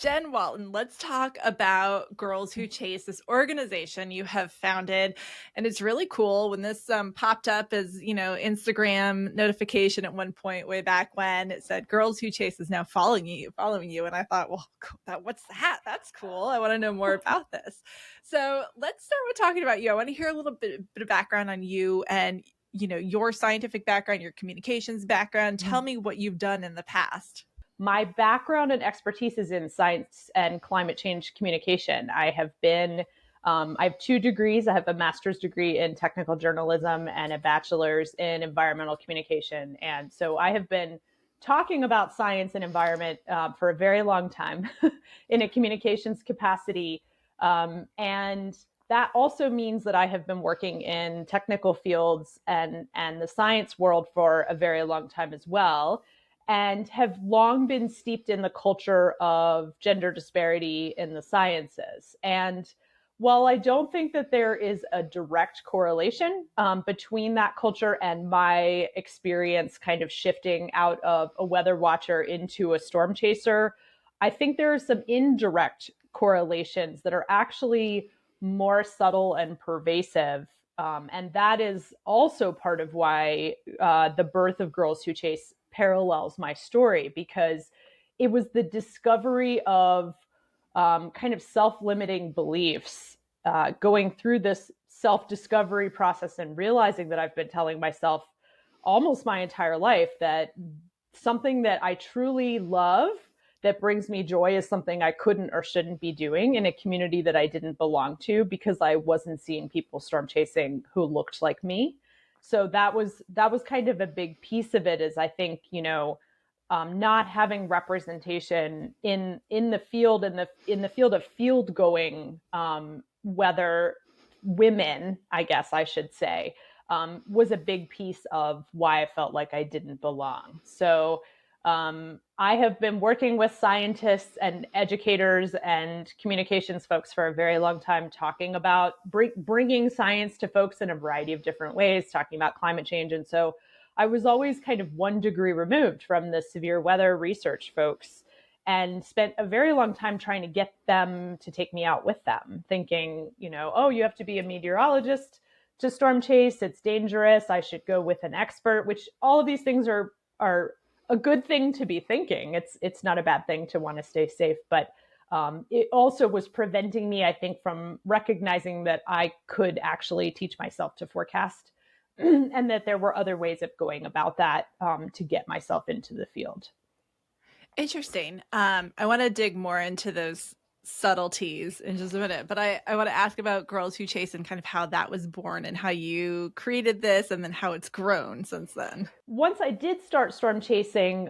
Jen Walton, let's talk about Girls Who Chase, this organization you have founded. And it's really cool when this popped up as, Instagram notification at one point way back when it said Girls Who Chase is now following you. And I thought, well, what's that? That's cool. I want to know more about this. So let's start with talking about you. I want to hear a little bit of background on you and, your scientific background, your communications background. Tell me what you've done in the past. My background and expertise is in science and climate change communication. I have 2 degrees. I have a master's degree in technical journalism and a bachelor's in environmental communication. And so I have been talking about science and environment for a very long time in a communications capacity. And that also means that I have been working in technical fields and the science world for a very long time as well, and have long been steeped in the culture of gender disparity in the sciences. And while I don't think that there is a direct correlation between that culture and my experience kind of shifting out of a weather watcher into a storm chaser, I think there are some indirect correlations that are actually more subtle and pervasive. And that is also part of why the birth of Girls Who Chase parallels my story, because it was the discovery of kind of self-limiting beliefs, going through this self-discovery process and realizing that I've been telling myself almost my entire life that something that I truly love, that brings me joy, is something I couldn't or shouldn't be doing in a community that I didn't belong to, because I wasn't seeing people storm chasing who looked like me. So that was kind of a big piece of it, is I think, not having representation in the field, in the field of field going weather women, I guess I should say, was a big piece of why I felt like I didn't belong. So I have been working with scientists and educators and communications folks for a very long time, talking about bringing science to folks in a variety of different ways, talking about climate change. And so I was always kind of 1 degree removed from the severe weather research folks, and spent a very long time trying to get them to take me out with them, thinking, oh, you have to be a meteorologist to storm chase. It's dangerous. I should go with an expert, which all of these things are a good thing to be thinking. It's not a bad thing to want to stay safe, but it also was preventing me, I think, from recognizing that I could actually teach myself to forecast, and that there were other ways of going about that to get myself into the field. Interesting. I want to dig more into those subtleties in just a minute, but I want to ask about Girls Who Chase and kind of how that was born and how you created this and then how it's grown since then. Once I did start storm chasing,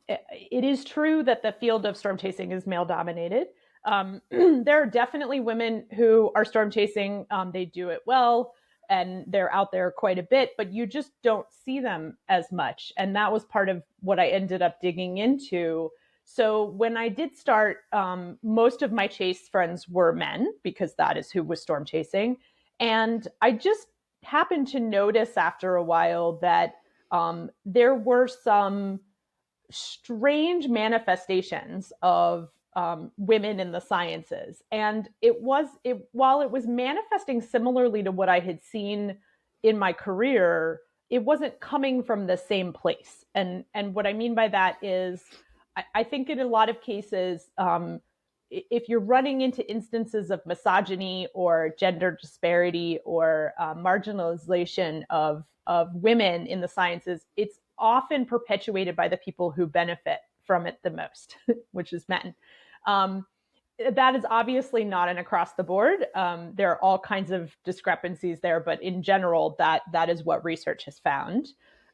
it is true that the field of storm chasing is male dominated. There are definitely women who are storm chasing. They do it well, and they're out there quite a bit, but you just don't see them as much. And that was part of what I ended up digging into. So when I did start, most of my chase friends were men, because that is who was storm chasing. And I just happened to notice after a while that there were some strange manifestations of women in the sciences. And while it was manifesting similarly to what I had seen in my career, it wasn't coming from the same place. And what I mean by that is, I think in a lot of cases, if you're running into instances of misogyny or gender disparity or marginalization of women in the sciences, it's often perpetuated by the people who benefit from it the most, which is men. That is obviously not an across the board. There are all kinds of discrepancies there, but in general, that is what research has found.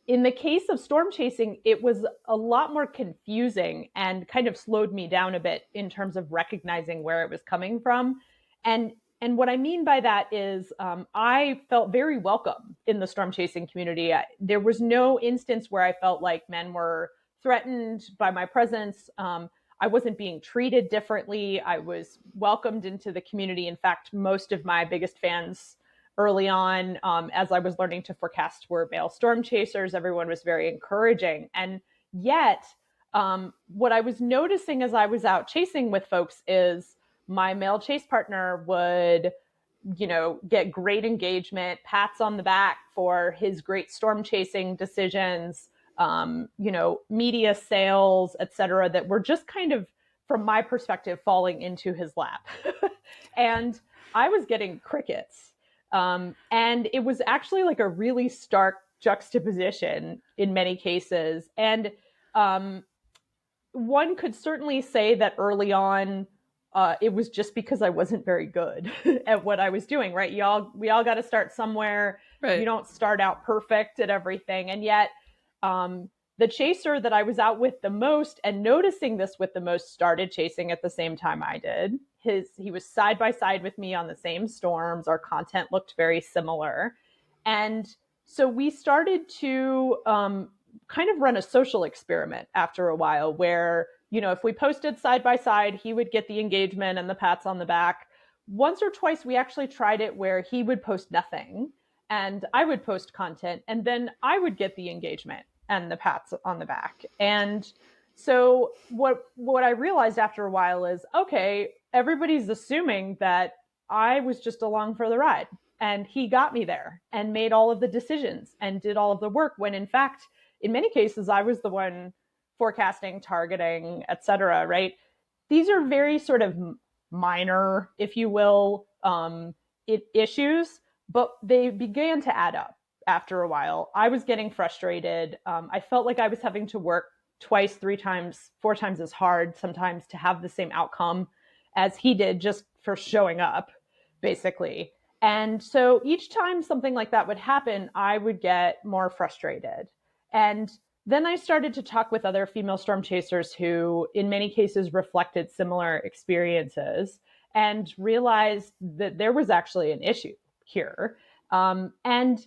In the case of storm chasing, it was a lot more confusing and kind of slowed me down a bit in terms of recognizing where it was coming from. And what I mean by that is I felt very welcome in the storm chasing community. There was no instance where I felt like men were threatened by my presence. I wasn't being treated differently. I was welcomed into the community. In fact, most of my biggest fans early on, as I was learning to forecast, were male storm chasers. Everyone was very encouraging. And yet, what I was noticing as I was out chasing with folks is my male chase partner would, get great engagement, pats on the back for his great storm chasing decisions, media sales, et cetera, that were just kind of, from my perspective, falling into his lap. And I was getting crickets. And it was actually like a really stark juxtaposition in many cases. And um, one could certainly say that early on, it was just because I wasn't very good at what I was doing, right? We all got to start somewhere. You Right. don't start out perfect at everything. And yet, the chaser that I was out with the most and noticing this with the most started chasing at the same time I did. He was side by side with me on the same storms. Our content looked very similar. And so we started to kind of run a social experiment after a while where, if we posted side by side, he would get the engagement and the pats on the back. Once or twice, we actually tried it where he would post nothing and I would post content, and then I would get the engagement and the pats on the back. And so what I realized after a while is, okay, everybody's assuming that I was just along for the ride and he got me there and made all of the decisions and did all of the work, when in fact, in many cases, I was the one forecasting, targeting, et cetera, right? These are very sort of minor, if you will, issues, but they began to add up after a while. I was getting frustrated. I felt like I was having to work twice, three times, four times as hard sometimes to have the same outcome as he did just for showing up, basically. And so each time something like that would happen, I would get more frustrated. And then I started to talk with other female storm chasers who, in many cases, reflected similar experiences and realized that there was actually an issue here. And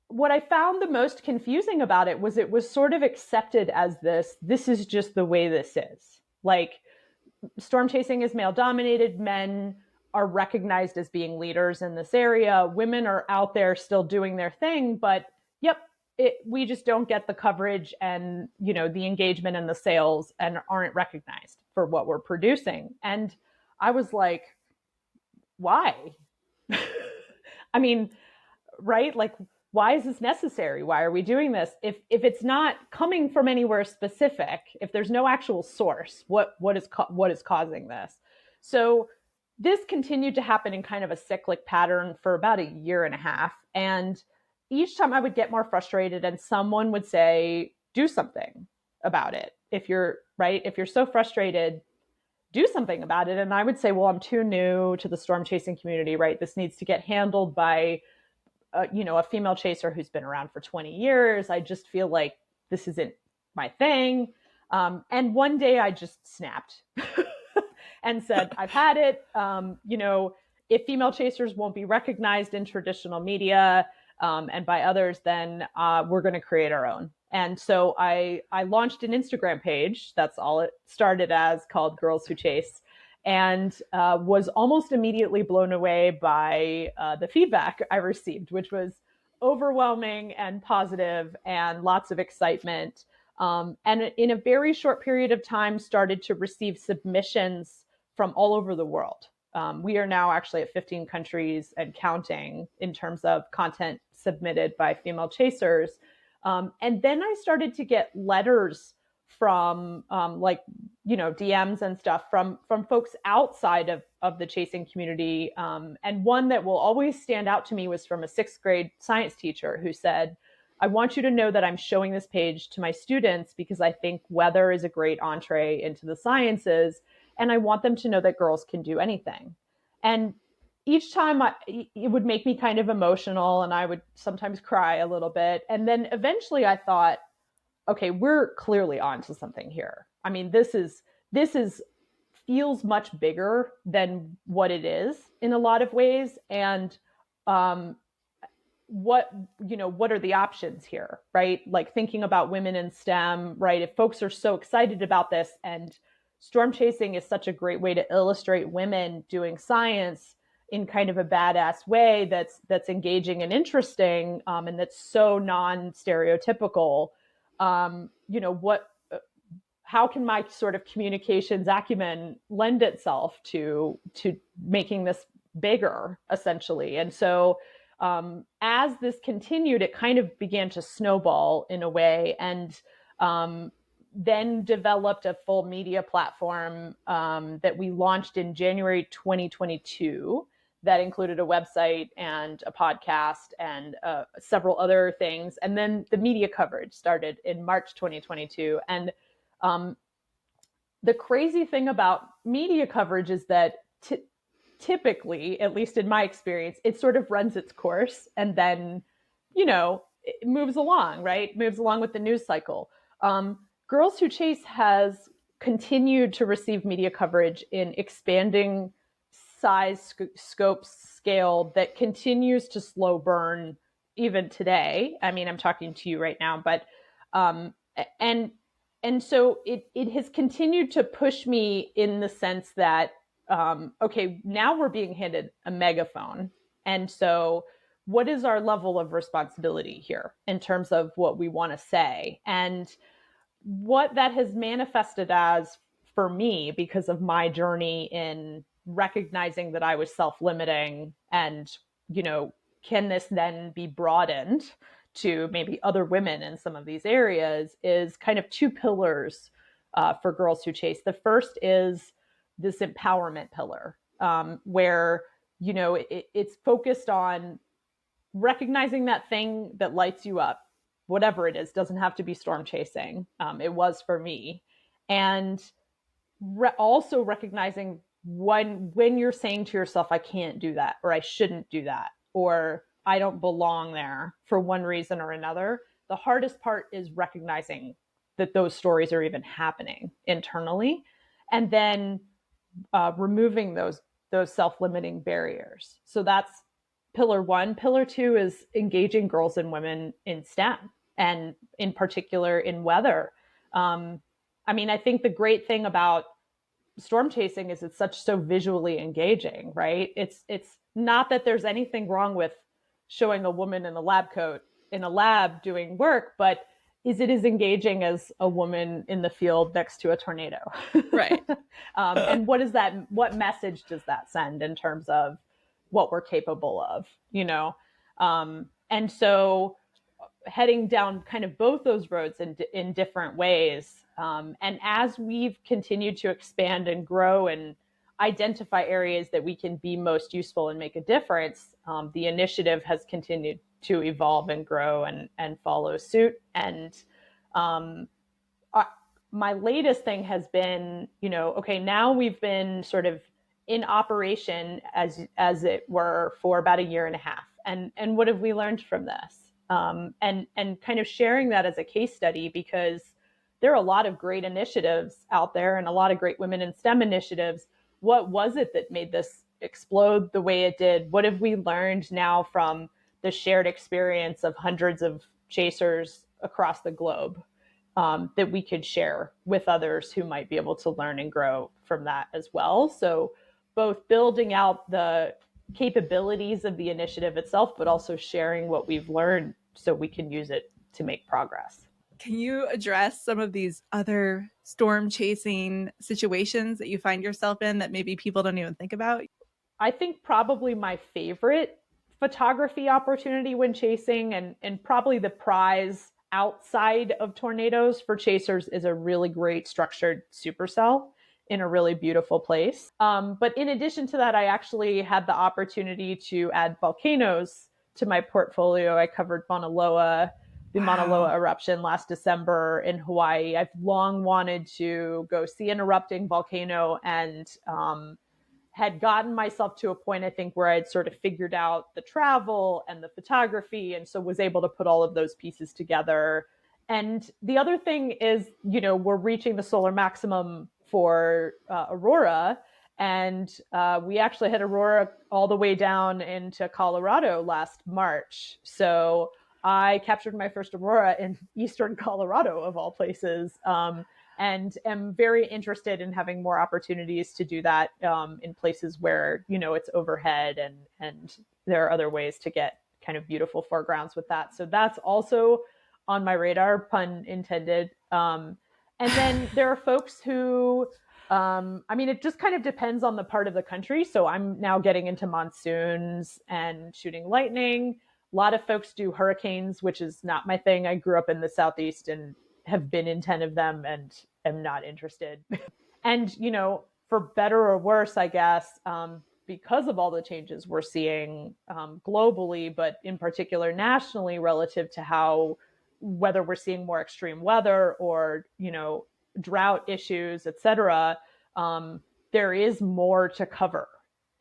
what I found the most confusing about it was sort of accepted as this is just the way this is. Like, storm chasing is male dominated. Men are recognized as being leaders in this area. Women are out there still doing their thing, but yep, we just don't get the coverage and, the engagement and the sales and aren't recognized for what we're producing. And I was like, why? I mean, right? Like, why is this necessary? Why are we doing this? If it's not coming from anywhere specific, if there's no actual source, what is causing this? So this continued to happen in kind of a cyclic pattern for about a year and a half. And each time I would get more frustrated and someone would say, do something about it. If you're so frustrated, do something about it. And I would say, well, I'm too new to the storm chasing community, right? This needs to get handled by a female chaser who's been around for 20 years. I just feel like this isn't my thing. And one day I just snapped and said, I've had it. If female chasers won't be recognized in traditional media and by others, then we're going to create our own. And so I launched an Instagram page. That's all it started as, called Girls Who Chase, and was almost immediately blown away by the feedback I received, which was overwhelming and positive and lots of excitement. And in a very short period of time, started to receive submissions from all over the world. We are now actually at 15 countries and counting in terms of content submitted by female chasers. And then I started to get letters from DMs and stuff from folks outside of the chasing community. And one that will always stand out to me was from a 6th grade science teacher who said, I want you to know that I'm showing this page to my students because I think weather is a great entree into the sciences. And I want them to know that girls can do anything. And each time it would make me kind of emotional and I would sometimes cry a little bit. And then eventually I thought, okay, we're clearly on to something here. I mean, this feels much bigger than what it is in a lot of ways. And what are the options here, right? Like, thinking about women in STEM, right? If folks are so excited about this, and storm chasing is such a great way to illustrate women doing science in kind of a badass way that's engaging and interesting, and that's so non-stereotypical. how can my sort of communications acumen lend itself to making this bigger, essentially? And so as this continued, it kind of began to snowball in a way, and then developed a full media platform that we launched in January 2022 that included a website and a podcast and several other things. And then the media coverage started in March 2022. And um, the crazy thing about media coverage is that typically, at least in my experience, it sort of runs its course and then, it moves along, right? Moves along with the news cycle. Girls Who Chase has continued to receive media coverage in expanding size, scope, scale that continues to slow burn even today. I mean, I'm talking to you right now, but um, and and so it has continued to push me in the sense that okay, now we're being handed a megaphone, and so what is our level of responsibility here in terms of what we want to say? And what that has manifested as for me, because of my journey in recognizing that I was self-limiting, and can this then be broadened to maybe other women in some of these areas, is kind of two pillars for Girls Who Chase. The first is this empowerment pillar, where it's focused on recognizing that thing that lights you up, whatever it is. Doesn't have to be storm chasing. It was for me. And also recognizing when you're saying to yourself, I can't do that, or I shouldn't do that, or I don't belong there for one reason or another. The hardest part is recognizing that those stories are even happening internally, and then removing those self-limiting barriers. So that's pillar one. Pillar two is engaging girls and women in STEM, and in particular in weather. I mean, I think the great thing about storm chasing is it's so visually engaging, right? It's not that there's anything wrong with showing a woman in a lab coat in a lab doing work, but is it as engaging as a woman in the field next to a tornado? Right. And what message does that send in terms of what we're capable of, and so heading down kind of both those roads in different ways. And as we've continued to expand and grow and identify areas that we can be most useful and make a difference, the initiative has continued to evolve and grow and follow suit. And my latest thing has been, okay, now we've been sort of in operation as it were for about a year and a half. And what have we learned from this? And kind of sharing that as a case study, because there are a lot of great initiatives out there and a lot of great women in STEM initiatives. What was it that made this explode the way it did? What have we learned now from the shared experience of hundreds of chasers across the globe, that we could share with others who might be able to learn and grow from that as well? So both building out the capabilities of the initiative itself, but also sharing what we've learned so we can use it to make progress. Can you address some of these other storm chasing situations that you find yourself in that maybe people don't even think about? I think probably my favorite photography opportunity when chasing, and probably the prize outside of tornadoes for chasers, is a really great structured supercell in a really beautiful place. But in addition to that, I actually had the opportunity to add volcanoes to my portfolio. I covered the Mauna Loa eruption last December in Hawaii. I've long wanted to go see an erupting volcano, and had gotten myself to a point, I think, where I'd sort of figured out the travel and the photography, and so was able to put all of those pieces together. And the other thing is, we're reaching the solar maximum for Aurora, and we actually had Aurora all the way down into Colorado last March. So I captured my first Aurora in eastern Colorado, of all places, and am very interested in having more opportunities to do that in places where, it's overhead, and there are other ways to get kind of beautiful foregrounds with that. So that's also on my radar, pun intended. And then there are folks who, I mean, it just kind of depends on the part of the country. So I'm now getting into monsoons and shooting lightning. A lot of folks do hurricanes, which is not my thing. I grew up in the Southeast and have been in 10 of them and am not interested. And, you know, for better or worse, I guess, because of all the changes we're seeing globally, but in particular nationally, relative to how whether we're seeing more extreme weather or, you know, drought issues, et cetera, there is more to cover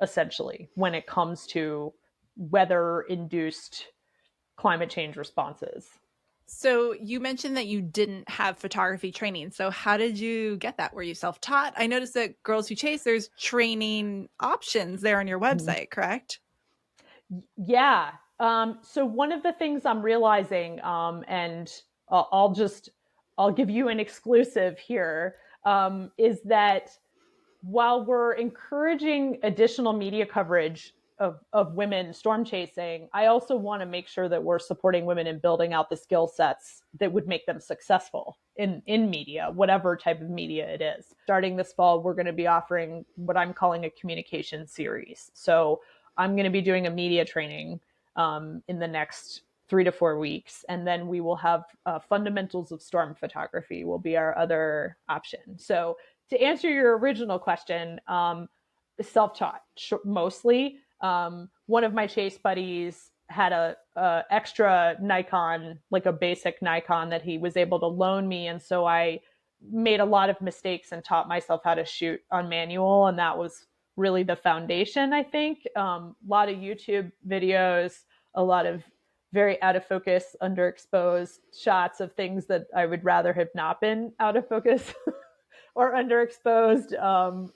essentially when it comes to weather induced climate change responses. So you mentioned that you didn't have photography training. So how did you get that? Were you self-taught? I noticed that Girls Who Chase, there's training options there on your website, correct? Yeah. So one of the things I'm realizing, and I'll give you an exclusive here, is that while we're encouraging additional media coverage of women storm chasing, I also want to make sure that we're supporting women in building out the skill sets that would make them successful in media, whatever type of media it is. Starting this fall, we're going to be offering what I'm calling a communication series. So I'm going to be doing a media training in the next 3 to 4 weeks, and then we will have fundamentals of storm photography will be our other option. So to answer your original question, self-taught mostly. One of my chase buddies had a extra Nikon, like a basic Nikon that he was able to loan me, and so I made a lot of mistakes and taught myself how to shoot on manual, and that was really the foundation, I think. A lot of YouTube videos, a lot of very out of focus, underexposed shots of things that I would rather have not been out of focus or underexposed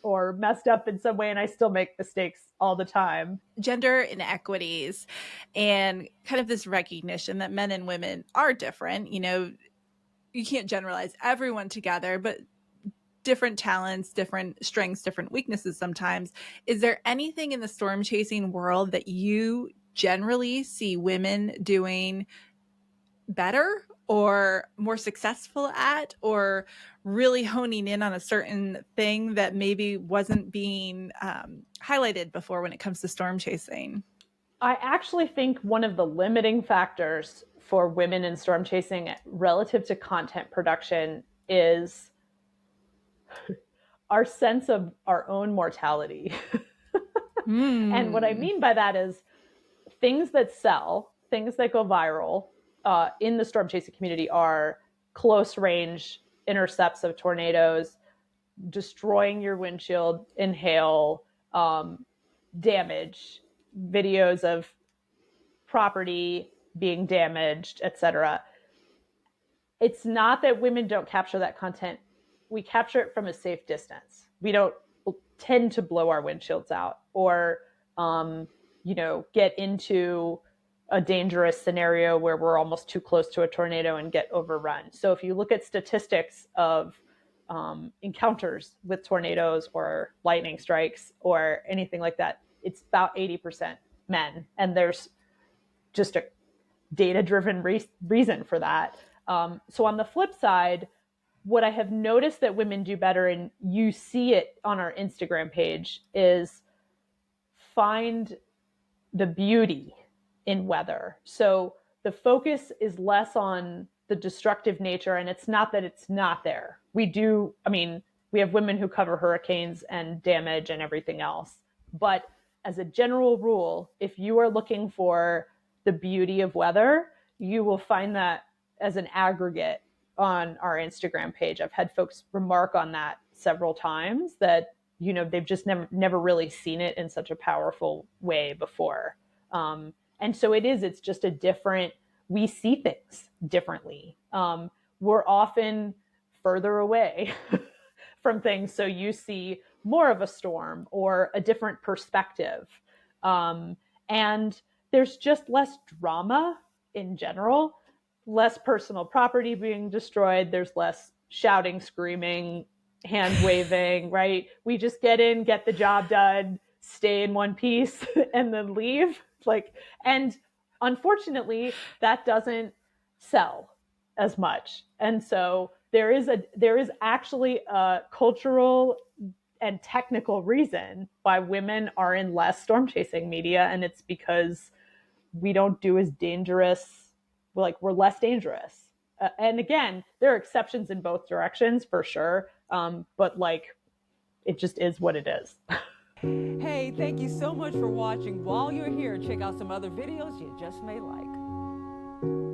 or messed up in some way, and I still make mistakes all the time. Gender inequities and kind of this recognition that men and women are different. You know, you can't generalize everyone together, but different talents, different strengths, different weaknesses sometimes. Is there anything in the storm chasing world that you generally see women doing better or more successful at, or really honing in on a certain thing that maybe wasn't being highlighted before when it comes to storm chasing? I actually think one of the limiting factors for women in storm chasing relative to content production is our sense of our own mortality. And what I mean by that is things that sell, things that go viral in the storm chasing community are close range intercepts of tornadoes, destroying your windshield in hail, damage, videos of property being damaged, etc. It's not that women don't capture that content. We capture it from a safe distance. We don't tend to blow our windshields out or, get into a dangerous scenario where we're almost too close to a tornado and get overrun. So if you look at statistics of encounters with tornadoes or lightning strikes or anything like that, it's about 80% men. And there's just a data-driven reason for that. So on the flip side, what I have noticed that women do better, and you see it on our Instagram page, is find the beauty in weather. So the focus is less on the destructive nature, and it's not that it's not there. We have women who cover hurricanes and damage and everything else. But as a general rule, if you are looking for the beauty of weather, you will find that as an aggregate on our Instagram page. I've had folks remark on that several times that, they've just never really seen it in such a powerful way before. And so it's just we see things differently. We're often further away from things. So you see more of a storm or a different perspective. And there's just less drama in general, less personal property being destroyed. There's less shouting, screaming, hand waving, right? We just get in, get the job done, stay in one piece, and then leave. And unfortunately, that doesn't sell as much. And so there is actually a cultural and technical reason why women are in less storm chasing media, and it's because we don't do as dangerous, we're less dangerous. And again, there are exceptions in both directions for sure, but like it just is what it is. Hey, thank you so much for watching. While you're here, check out some other videos you just may like.